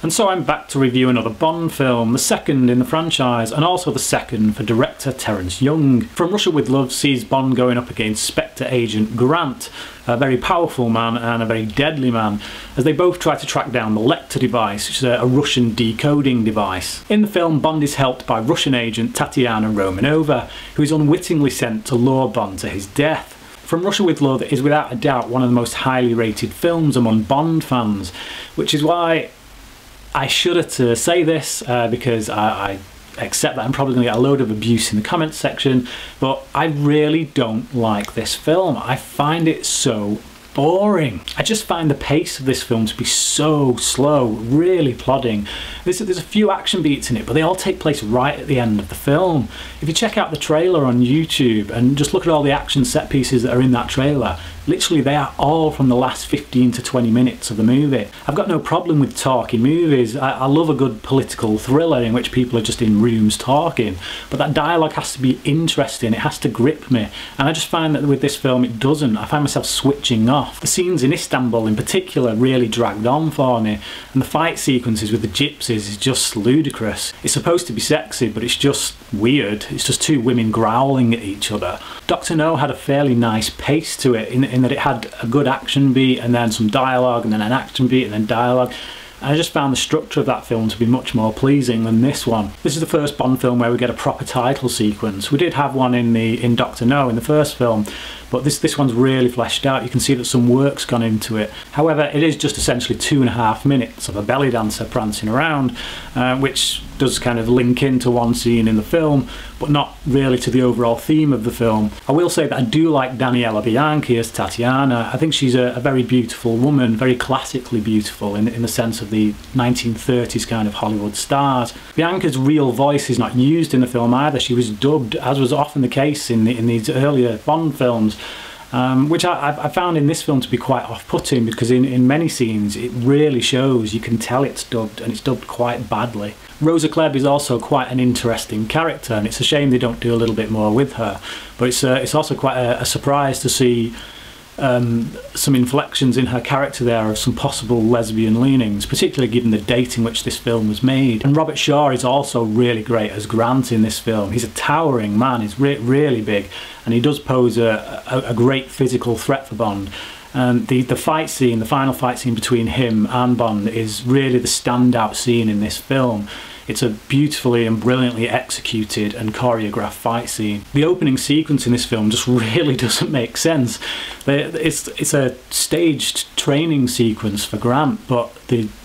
And so I'm back to review another Bond film, the second in the franchise, and also the second for director Terrence Young. From Russia with Love sees Bond going up against Spectre agent Grant, a very powerful man and a very deadly man, as they both try to track down the Lecter device, which is a Russian decoding device. In the film, Bond is helped by Russian agent Tatiana Romanova, who is unwittingly sent to lure Bond to his death. From Russia with Love is without a doubt one of the most highly rated films among Bond fans, which is why I shudder to say this, because I accept that I'm probably going to get a load of abuse in the comments section, but I really don't like this film. I find it so boring. I just find the pace of this film to be so slow, really plodding. There's a few action beats in it, but they all take place right at the end of the film. If you check out the trailer on YouTube and just look at all the action set pieces that are in that trailer, literally they are all from the last 15 to 20 minutes of the movie. I've got no problem with talking movies. I love a good political thriller in which people are just in rooms talking, but that dialogue has to be interesting, it has to grip me, and I just find that with this film it doesn't. I find myself switching off. The scenes in Istanbul in particular really dragged on for me, and the fight sequences with the gypsies is just ludicrous. It's supposed to be sexy, but it's just weird. It's just two women growling at each other. Dr. No had a fairly nice pace to it in that it had a good action beat and then some dialogue and then an action beat and then dialogue. I just found the structure of that film to be much more pleasing than this one. This is the first Bond film where we get a proper title sequence. We did have one in Dr. No in the first film, but this one's really fleshed out. You can see that some work's gone into it. However, it is just essentially 2.5 minutes of a belly dancer prancing around, which does kind of link into one scene in the film, but not really to the overall theme of the film. I will say that I do like Daniela Bianchi as Tatiana. I think she's a very beautiful woman, very classically beautiful in the sense of the 1930s kind of Hollywood stars. Bianca's real voice is not used in the film either. She was dubbed, as was often the case in these earlier Bond films. Which I found in this film to be quite off-putting, because in many scenes it really shows, you can tell it's dubbed, and it's dubbed quite badly. Rosa Klebb is also quite an interesting character, and it's a shame they don't do a little bit more with her, but it's also quite a surprise to see some inflections in her character there of some possible lesbian leanings, particularly given the date in which this film was made. And Robert Shaw is also really great as Grant in this film. He's a towering man, he's really big, and he does pose a great physical threat for Bond. And the fight scene, the final fight scene between him and Bond is really the standout scene in this film. It's a beautifully and brilliantly executed and choreographed fight scene. The opening sequence in this film just really doesn't make sense. It's a staged training sequence for Grant, but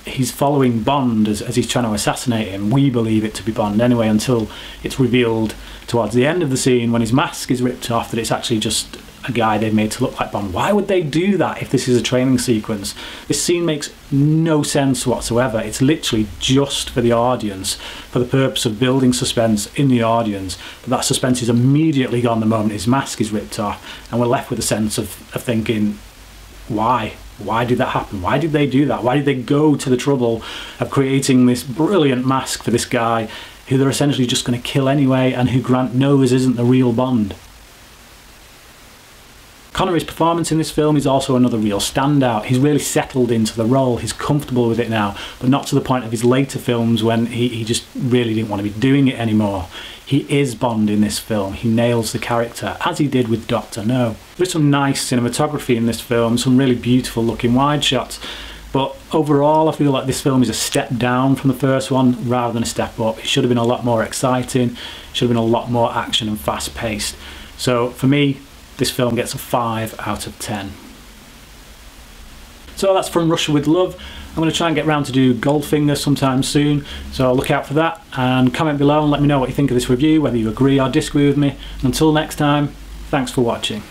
he's following Bond as he's trying to assassinate him. We believe it to be Bond anyway, until it's revealed towards the end of the scene when his mask is ripped off that it's actually just a guy they've made to look like Bond. Why would they do that if this is a training sequence? This scene makes no sense whatsoever. It's literally just for the audience, for the purpose of building suspense in the audience, but that suspense is immediately gone the moment his mask is ripped off, and we're left with a sense of thinking, why? Why did that happen? Why did they do that? Why did they go to the trouble of creating this brilliant mask for this guy who they're essentially just going to kill anyway, and who Grant knows isn't the real Bond? Connery's performance in this film is also another real standout. He's really settled into the role, he's comfortable with it now, but not to the point of his later films when he just really didn't want to be doing it anymore. He is Bond in this film, he nails the character, as he did with Dr. No. There's some nice cinematography in this film, some really beautiful looking wide shots, but overall I feel like this film is a step down from the first one rather than a step up. It should have been a lot more exciting, should have been a lot more action and fast paced. So for me, this film gets a 5 out of 10. So that's From Russia with Love. I'm going to try and get round to do Goldfinger sometime soon, so look out for that, and comment below and let me know what you think of this review, whether you agree or disagree with me. And until next time, thanks for watching.